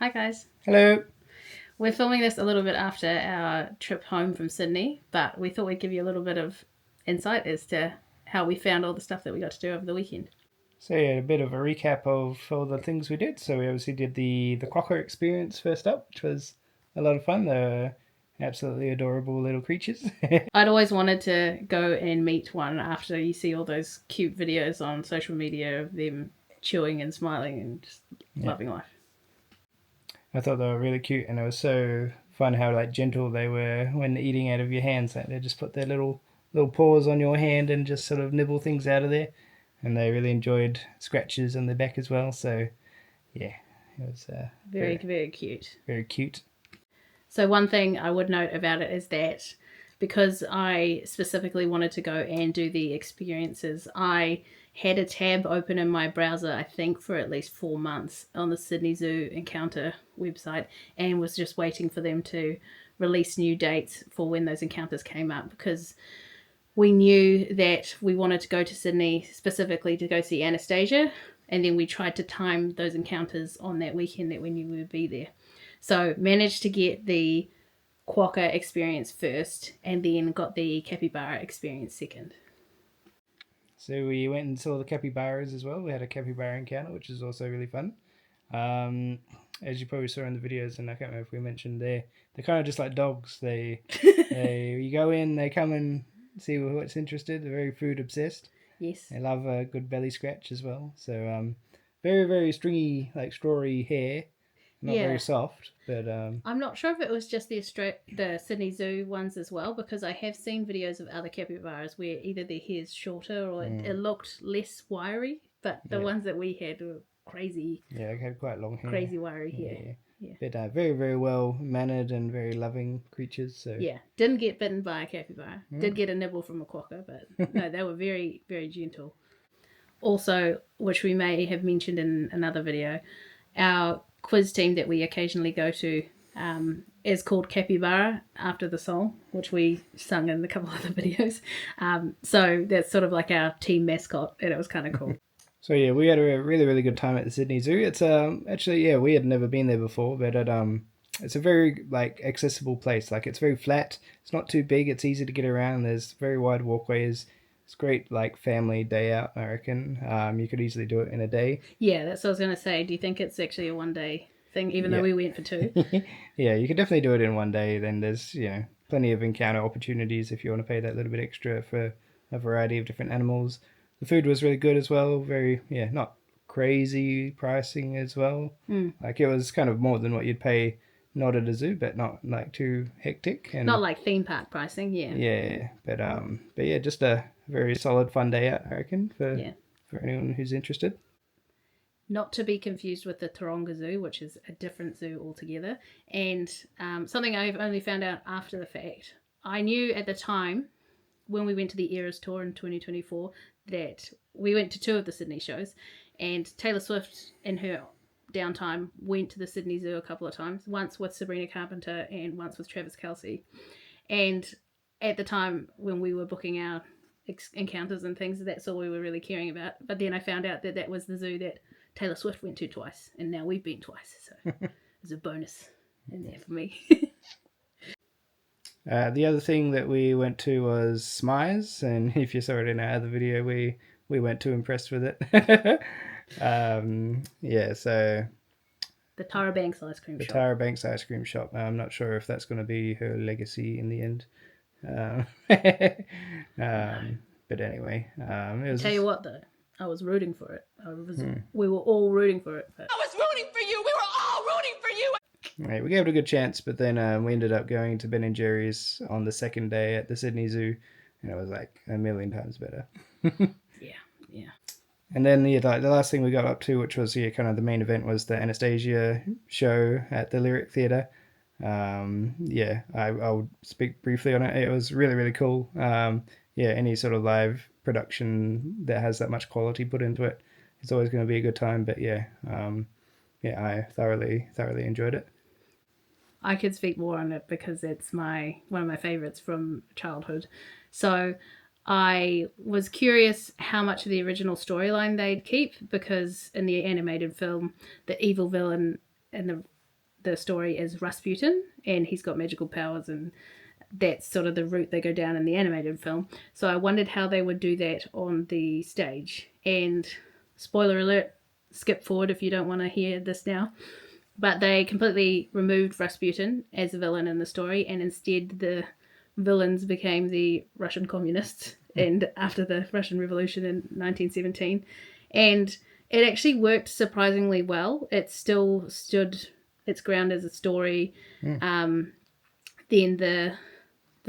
Hi guys. Hello. We're filming this a little bit after our trip home from Sydney, but we thought we'd give you a little bit of insight as to how we found all the stuff that we got to do over the weekend. So yeah, a bit of a recap of all the things we did. So we obviously did the quokka experience first up, which was a lot of fun. They're absolutely adorable little creatures. I'd always wanted to go and meet one after you see all those cute videos on social media of them chewing and smiling and just loving life. I thought they were really cute, and it was so fun how like gentle they were when eating out of your hands. Like they just put their little paws on your hand and just sort of nibble things out of there, and they really enjoyed scratches on their back as well. So yeah, it was Very, very cute. very cute. So one thing I would note about it is that because I specifically wanted to go and do the experiences, I had a tab open in my browser, I think, for at least 4 months on the Sydney Zoo Encounter website and was just waiting for them to release new dates for when those encounters came up because we knew that we wanted to go to Sydney specifically to go see Anastasia, and then we tried to time those encounters on that weekend that we knew we would be there. So managed to get the quokka experience first and then got the capybara experience second. So we went and saw the capybaras as well. We had a capybara encounter, which is also really fun. As you probably saw in the videos, and I can't remember if we mentioned, they're kind of just like dogs. They you go in, they come and see what's interested. They're very food obsessed. Yes. They love a good belly scratch as well. So very very stringy, like strawy hair, not very soft. But I'm not sure if it was just the Sydney Zoo ones as well, because I have seen videos of other capybaras where either their hair's shorter or it looked less wiry, but the ones that we had were crazy. Yeah, they had quite long hair. Crazy wiry hair. Yeah. But very, very well mannered and very loving creatures. So yeah, didn't get bitten by a capybara. Did get a nibble from a quokka, but no, they were very, very gentle. Also, which we may have mentioned in another video, our quiz team that we occasionally go to is called Capybara after the song, which we sung in a couple of other videos. So that's sort of like our team mascot, and it was kind of cool. So yeah, we had a really really good time at the Sydney Zoo. It's actually we had never been there before, but it's a very like accessible place. Like it's very flat. It's not too big. It's easy to get around. There's very wide walkways. It's great like family day out. I reckon you could easily do it in a day. Yeah, that's what I was gonna say. Do you think it's actually a 1 day thing, even though we went for 2? Yeah, you could definitely do it in 1 day. Then there's plenty of encounter opportunities if you want to pay that little bit extra for a variety of different animals. The food was really good as well. Very not crazy pricing as well. Like it was kind of more than what you'd pay not at a zoo, but not like too hectic and not like theme park pricing. Yeah, but yeah, just a very solid fun day out, I reckon, for anyone who's interested. Not to be confused with the Taronga Zoo, which is a different zoo altogether. And something I've only found out after the fact. I knew at the time when we went to the Eras Tour in 2024 that we went to 2 of the Sydney shows, and Taylor Swift in her downtime went to the Sydney Zoo a couple of times, once with Sabrina Carpenter and once with Travis Kelce. And at the time when we were booking our encounters and things, that's all we were really caring about. But then I found out that that was the zoo that Taylor Swift went to twice, and now we've been twice, so there's a bonus in there for me. The other thing that we went to was Smy's, and if you saw it in our other video, we weren't too impressed with it. So the Tara Banks ice cream shop. The Tara Banks ice cream shop. I'm not sure if that's going to be her legacy in the end. But anyway, it was. Tell you what, though, I was rooting for it. We were all rooting for it. But I was rooting for you. We were all rooting for you. Right, we gave it a good chance, but then we ended up going to Ben and Jerry's on the second day at the Sydney Zoo, and it was like a million times better. Yeah. And then the last thing we got up to, which was kind of the main event, was the Anastasia show at the Lyric Theatre. I'll speak briefly on it. It was really, really cool. Any sort of live production that has that much quality put into it, it's always going to be a good time. But I thoroughly enjoyed it. I could speak more on it because it's one of my favourites from childhood. So I was curious how much of the original storyline they'd keep, because in the animated film, the evil villain in the the story as Rasputin, and he's got magical powers, and that's sort of the route they go down in the animated film. So I wondered how they would do that on the stage. And spoiler alert, skip forward if you don't want to hear this now. But they completely removed Rasputin as a villain in the story, and instead the villains became the Russian communists and after the Russian Revolution in 1917. And it actually worked surprisingly well. It still stood its ground as a story. Then the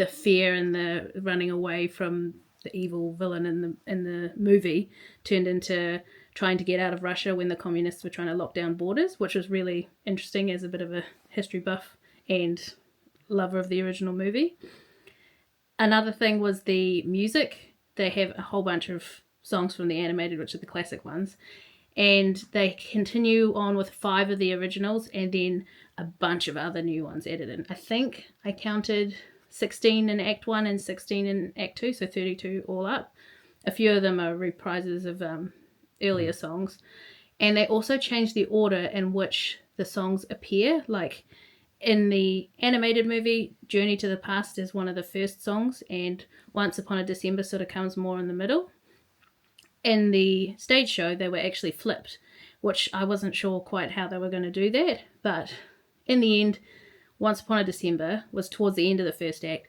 fear and the running away from the evil villain in the movie turned into trying to get out of Russia when the communists were trying to lock down borders, which was really interesting as a bit of a history buff and lover of the original movie. Another thing was the music. They have a whole bunch of songs from the animated, which are the classic ones, and they continue on with 5 of the originals and then a bunch of other new ones added in. I think I counted 16 in Act 1 and 16 in Act 2, so 32 all up. A few of them are reprises of earlier songs. And they also changed the order in which the songs appear. Like in the animated movie, Journey to the Past is one of the first songs, and Once Upon a December sort of comes more in the middle. In the stage show, they were actually flipped, which I wasn't sure quite how they were going to do that. But in the end, Once Upon a December was towards the end of the first act,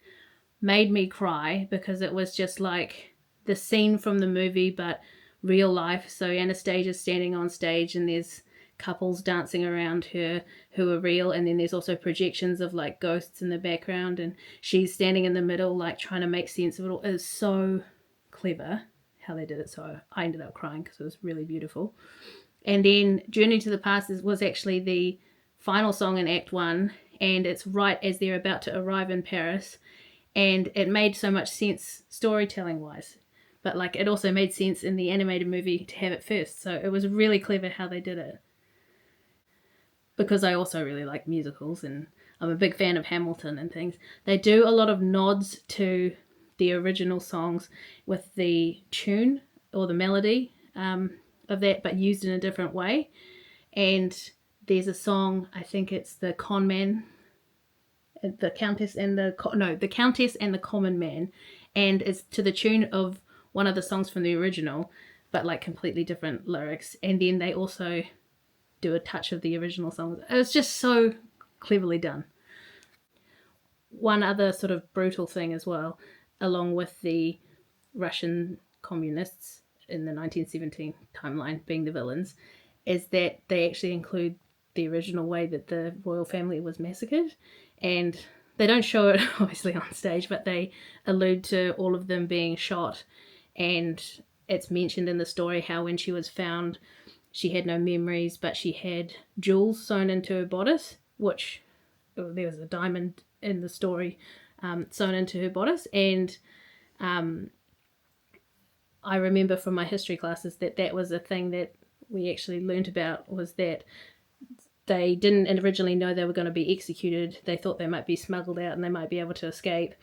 made me cry because it was just like the scene from the movie, but real life. So Anastasia's standing on stage and there's couples dancing around her who are real, and then there's also projections of like ghosts in the background, and she's standing in the middle like trying to make sense of it all. It was so clever how they did it, so I ended up crying because it was really beautiful. And then Journey to the Past was actually the final song in Act 1, and it's right as they're about to arrive in Paris, and it made so much sense storytelling wise, but like it also made sense in the animated movie to have it first. So it was really clever how they did it, because I also really like musicals and I'm a big fan of Hamilton and things. They do a lot of nods to the original songs with the tune or the melody of that, but used in a different way. And there's a song, I think it's the Con Man, the Countess and the Countess and the Common Man, and it's to the tune of one of the songs from the original, but like completely different lyrics. And then they also do a touch of the original song. It was just so cleverly done. One other sort of brutal thing as well, along with the Russian communists in the 1917 timeline being the villains, is that they actually include the original way that the royal family was massacred. And they don't show it obviously on stage, but they allude to all of them being shot. And it's mentioned in the story how when she was found, she had no memories, but she had jewels sewn into her bodice, which there was a diamond in the story sewn into her bodice. And I remember from my history classes that was a thing that we actually learnt about, was that they didn't originally know they were going to be executed. They thought they might be smuggled out and they might be able to escape.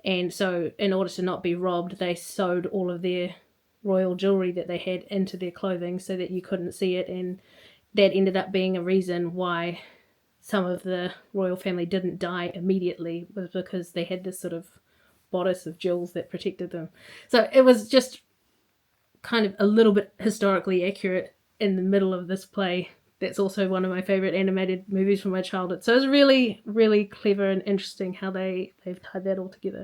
And so in order to not be robbed, they sewed all of their royal jewelry that they had into their clothing so that you couldn't see it. And that ended up being a reason why some of the royal family didn't die immediately, was because they had this sort of bodice of jewels that protected them. So it was just kind of a little bit historically accurate in the middle of this play. That's also one of my favorite animated movies from my childhood. So it's really, really clever and interesting how they've tied that all together.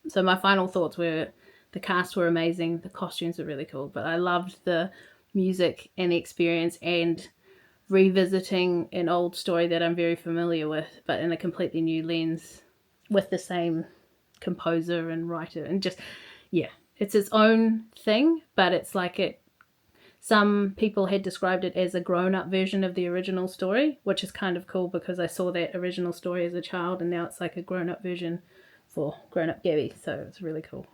So my final thoughts were the cast were amazing, the costumes were really cool, but I loved the music and the experience and revisiting an old story that I'm very familiar with, but in a completely new lens with the same composer and writer. And just, yeah, it's its own thing, but it's like it. Some people had described it as a grown-up version of the original story, which is kind of cool because I saw that original story as a child and now it's like a grown-up version for grown-up Gabby. So it's really cool.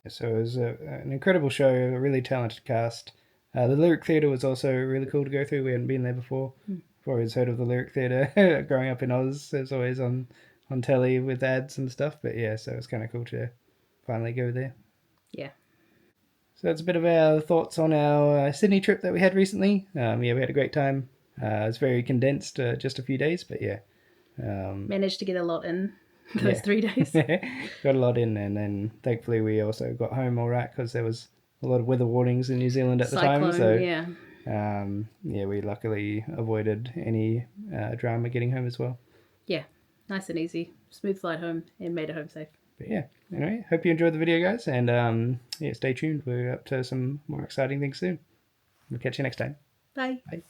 So it was an incredible show, a really talented cast. The Lyric Theatre was also really cool to go through. We hadn't been there before. I've always heard of the Lyric Theatre growing up in Oz. It's always on telly with ads and stuff. But yeah, so it's kind of cool to finally go there. Yeah. So that's a bit of our thoughts on our Sydney trip that we had recently. Yeah, we had a great time. It's very condensed, just a few days, but yeah. Managed to get a lot in those Yeah. 3 days. Got a lot in, and then thankfully we also got home all right because there was a lot of weather warnings in New Zealand at the time. Cyclone, So yeah. yeah, we luckily avoided any drama getting home as well. Yeah, nice and easy. Smooth flight home and made it home safe. But yeah, anyway, hope you enjoyed the video, guys, and yeah, stay tuned. We're up to some more exciting things soon. We'll catch you next time. Bye. Bye.